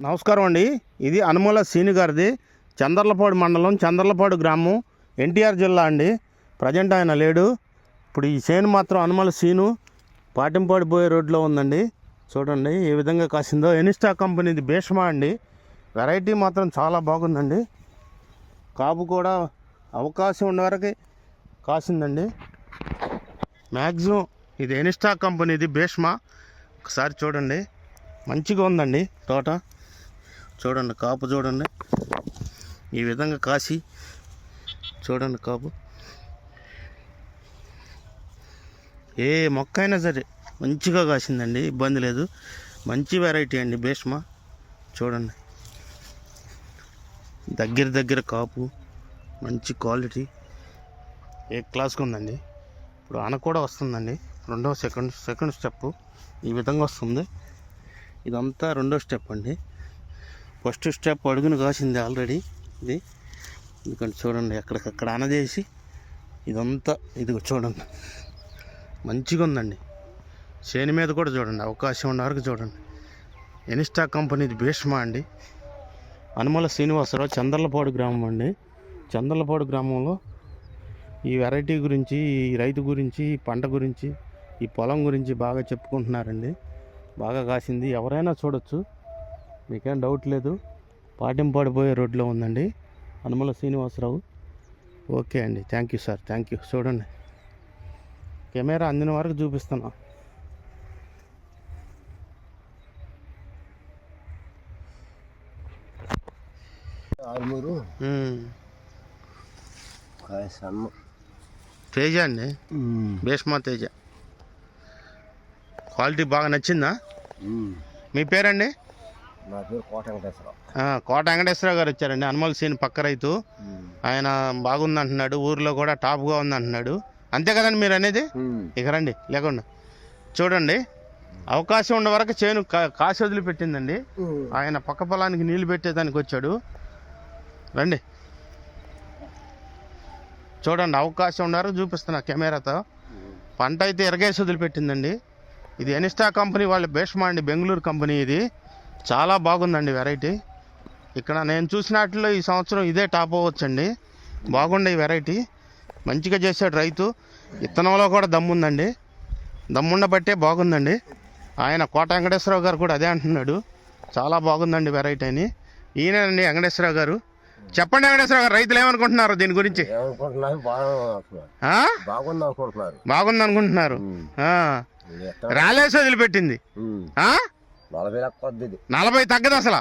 నమస్కారం అండి. ఇది అనుమల సీను గారిది, చంద్రలపాడు మండలం, చంద్రలపాడు గ్రామం, ఎన్టీఆర్ జిల్లా అండి. ప్రజెంట్ ఆయన లేడు. ఇప్పుడు ఈ చేను మాత్రం అనుమల సీను పాటింపాడు పోయే రోడ్లో ఉందండి. చూడండి ఏ విధంగా కాసిందో. ఎనిస్టా కంపెనీది భీష్మా అండి. వెరైటీ మాత్రం చాలా బాగుందండి. కాపు కూడా అవకాశం ఉన్న వరకు కాసిందండి. మ్యాక్సిమం ఇది ఎనిస్టా కంపెనీది భీష్మా. ఒకసారి చూడండి, మంచిగా ఉందండి తోట. చూడండి కాపు, చూడండి ఈ విధంగా కాసి చూడండి కాపు. ఏ మొక్క అయినా సరే మంచిగా కాసిందండి, ఇబ్బంది లేదు. మంచి వెరైటీ అండి భీష్మా. చూడండి దగ్గర కాపు, మంచి క్వాలిటీ, ఏ క్లాస్గా ఉందండి. ఇప్పుడు ఆన కూడా వస్తుందండి. రెండవ సెకండ్ స్టెప్ ఈ విధంగా వస్తుంది. ఇదంతా రెండో స్టెప్ అండి. ఫస్ట్ స్టెప్ అడుగును కాసింది ఆల్రెడీ ఇది. ఎందుకంటే చూడండి ఎక్కడికక్కడ ఆనదేసి ఇదంతా ఇది చూడండి మంచిగా ఉందండి. చేను మీద కూడా చూడండి అవకాశం ఉన్న వరకు చూడండి. ఎనిస్టా కంపెనీది భీష్మా అండి. అనుమల శ్రీనివాసరావు, చంద్రలపాడు గ్రామం అండి. చంద్రలపాడు గ్రామంలో ఈ వెరైటీ గురించి, ఈ రైతు గురించి, ఈ పంట గురించి, ఈ పొలం గురించి బాగా చెప్పుకుంటున్నారండి. బాగా కాసింది, ఎవరైనా చూడొచ్చు, మీకేం డౌట్ లేదు. పాటింపాడు పోయే రోడ్లో ఉందండి అనుమల శ్రీనివాసరావు. ఓకే అండి, thank you sir, thank you. చూడండి కెమెరా అందిన వరకు చూపిస్తున్నా. తేజ అండి, భీష్మా తేజ. క్వాలిటీ బాగా నచ్చిందా? మీ పేరండి? నా పేరు కోట వెంకటేశ్వరరావు. కోట వెంకటేశ్వరరావు గారు వచ్చారండి. అనుమల సీన్ పక్క రైతు. ఆయన బాగుంది అంటున్నాడు, ఊరిలో కూడా టాప్గా ఉంది అంటున్నాడు. అంతే కదండి మీరు అనేది? ఇక రండి లేకుండా చూడండి. అవకాశం ఉన్న వరకు చేను కాసి వదిలిపెట్టిందండి. ఆయన పక్క పొలానికి నీళ్లు పెట్టేదానికి వచ్చాడు. రండి చూడండి, అవకాశం ఉన్న వరకు చూపిస్తున్నా కెమెరాతో. పంట అయితే ఎరగేసి వదిలిపెట్టిందండి. ఇది ఎనిస్టా కంపెనీ వాళ్ళ భీష్మా అండి, బెంగళూరు కంపెనీ. ఇది చాలా బాగుందండి వెరైటీ. ఇక్కడ నేను చూసినట్లో ఈ సంవత్సరం ఇదే టాప్ అవ్వచ్చండి. బాగుండే ఈ వెరైటీ, మంచిగా చేశాడు రైతు. విత్తనంలో కూడా దమ్ముందండి, దమ్ముండబట్టే బాగుందండి. ఆయన కోట వెంకటేశ్వరరావు గారు కూడా అదే అంటున్నాడు, చాలా బాగుందండి వెరైటీ అని. ఈయనండి వెంకటేశ్వరరావు గారు. చెప్పండి వెంకటేశ్వరరావు గారు, రైతులు ఏమనుకుంటున్నారు దీని గురించి? బాగుంది అనుకుంటున్నారు. రాలేసి వదిలిపెట్టింది 40 తగ్గదు అసలు.